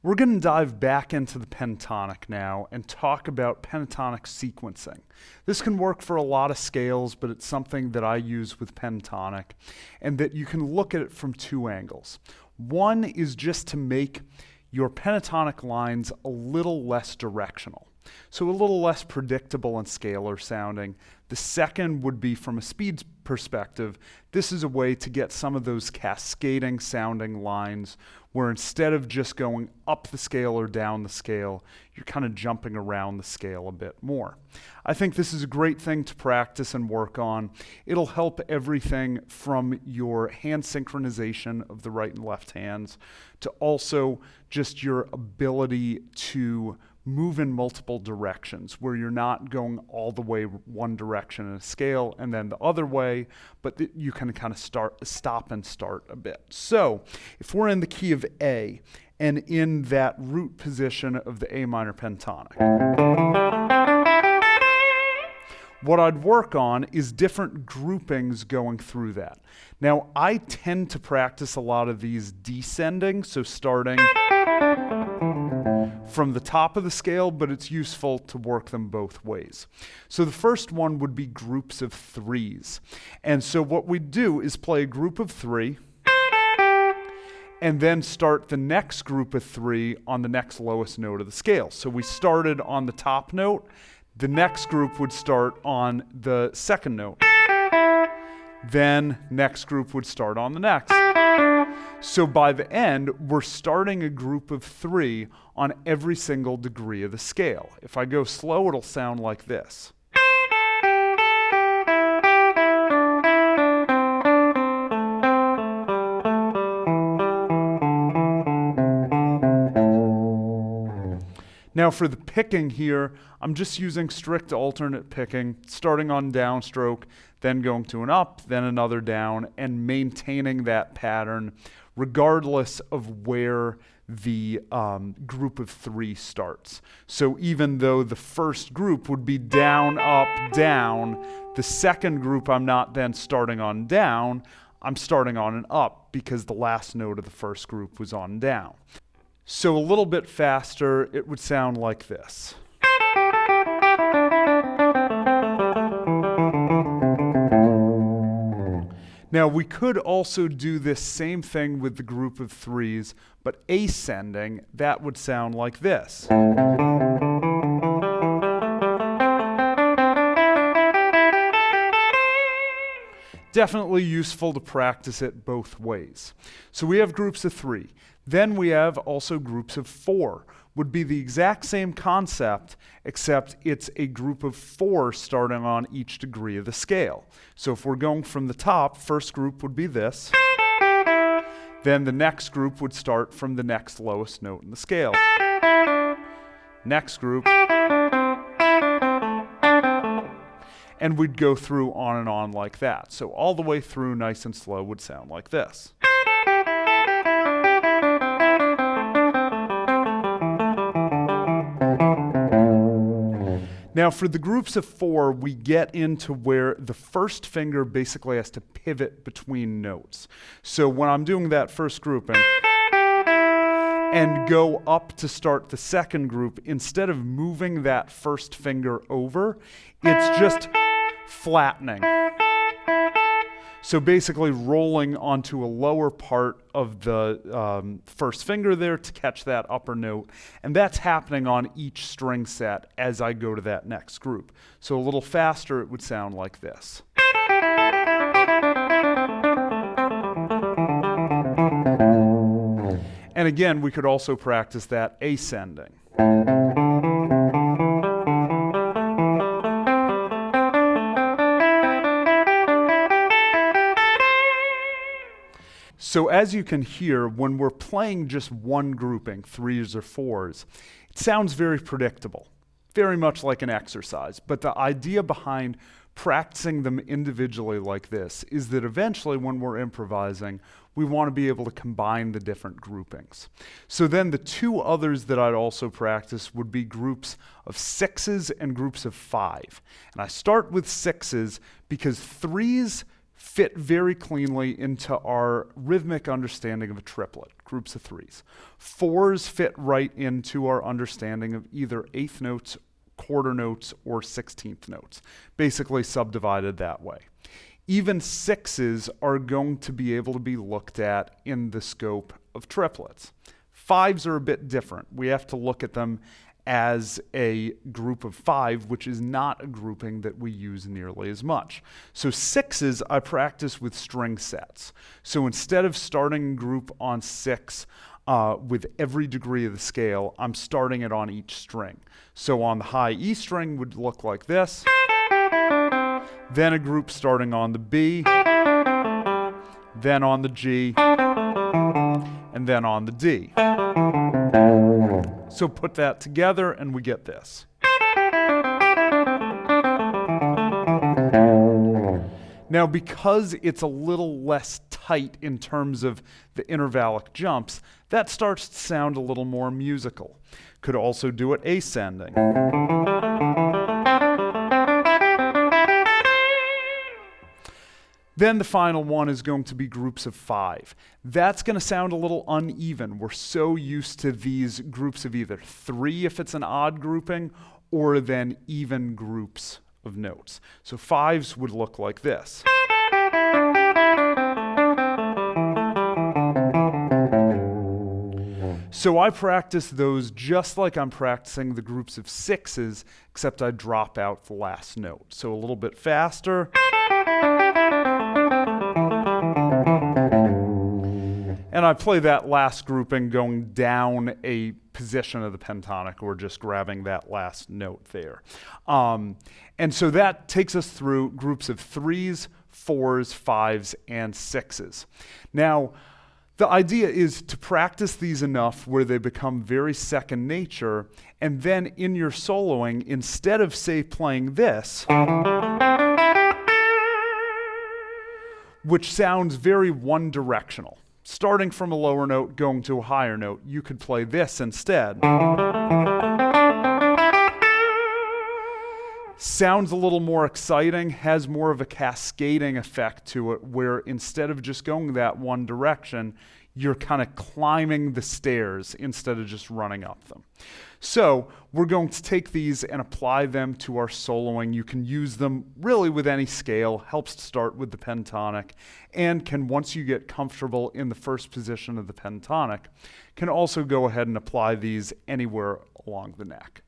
We're going to dive back into the pentatonic now and talk about pentatonic sequencing. This can work for a lot of scales, but it's something that I use with pentatonic, and that you can look at it from two angles. One is just to make your pentatonic lines a little less directional, so a little less predictable and scalar sounding. The second would be from a speed perspective. This is a way to get some of those cascading sounding lines where instead of just going up the scale or down the scale, you're kind of jumping around the scale a bit more. I think this is a great thing to practice and work on. It'll help everything from your hand synchronization of the right and left hands to also just your ability to move in multiple directions where you're not going all the way one direction in a scale and then the other way, but you can kind of stop and start a bit. So if we're in the key of A and in that root position of the A minor pentatonic, what I'd work on is different groupings going through that. Now, I tend to practice a lot of these descending, so starting from the top of the scale, but it's useful to work them both ways. So the first one would be groups of threes. And so what we do is play a group of three, and then start the next group of three on the next lowest note of the scale. So we started on the top note, the next group would start on the second note. Then next group would start on the next. So by the end, we're starting a group of three on every single degree of the scale. If I go slow, it'll sound like this. Now for the picking here, I'm just using strict alternate picking, starting on downstroke, then going to an up, then another down, and maintaining that pattern regardless of where the group of three starts. So even though the first group would be down, up, down, the second group I'm not then starting on down, I'm starting on an up because the last note of the first group was on down. So a little bit faster, it would sound like this. Now we could also do this same thing with the group of threes, but ascending, that would sound like this. Definitely useful to practice it both ways. So we have groups of three. Then we have also groups of four. Would be the exact same concept, except it's a group of four starting on each degree of the scale. So if we're going from the top, first group would be this. Then the next group would start from the next lowest note in the scale. Next group. And we'd go through on and on like that. So all the way through, nice and slow, would sound like this. Now for the groups of four, we get into where the first finger basically has to pivot between notes. So when I'm doing that first grouping and go up to start the second group, instead of moving that first finger over, it's just flattening. So basically rolling onto a lower part of the first finger there to catch that upper note. And that's happening on each string set as I go to that next group. So a little faster, it would sound like this. And again, we could also practice that ascending. So as you can hear, when we're playing just one grouping, threes or fours, it sounds very predictable, very much like an exercise. But the idea behind practicing them individually like this is that eventually when we're improvising, we want to be able to combine the different groupings. So then the two others that I'd also practice would be groups of sixes and groups of five. And I start with sixes because threes fit very cleanly into our rhythmic understanding of a triplet, groups of threes. Fours fit right into our understanding of either eighth notes, quarter notes, or 16th notes, basically subdivided that way. Even sixes are going to be able to be looked at in the scope of triplets. Fives are a bit different. We have to look at them as a group of five, which is not a grouping that we use nearly as much. So sixes I practice with string sets. So instead of starting a group on six with every degree of the scale, I'm starting it on each string. So on the high E string would look like this. Then a group starting on the B, then on the G, and then on the D. So put that together and we get this. Now, because it's a little less tight in terms of the intervallic jumps, that starts to sound a little more musical. Could also do it ascending. Then the final one is going to be groups of five. That's going to sound a little uneven. We're so used to these groups of either three if it's an odd grouping, or then even groups of notes. So fives would look like this. So I practice those just like I'm practicing the groups of sixes, except I drop out the last note. So a little bit faster. And I play that last grouping going down a position of the pentatonic, or just grabbing that last note there. And so that takes us through groups of threes, fours, fives, and sixes. Now, the idea is to practice these enough where they become very second nature, and then in your soloing, instead of, say, playing this, which sounds very one-directional, starting from a lower note, going to a higher note, you could play this instead. Sounds a little more exciting, has more of a cascading effect to it, where instead of just going that one direction, you're kind of climbing the stairs instead of just running up them. So we're going to take these and apply them to our soloing. You can use them really with any scale, helps to start with the pentatonic, and can, once you get comfortable in the first position of the pentatonic, can also go ahead and apply these anywhere along the neck.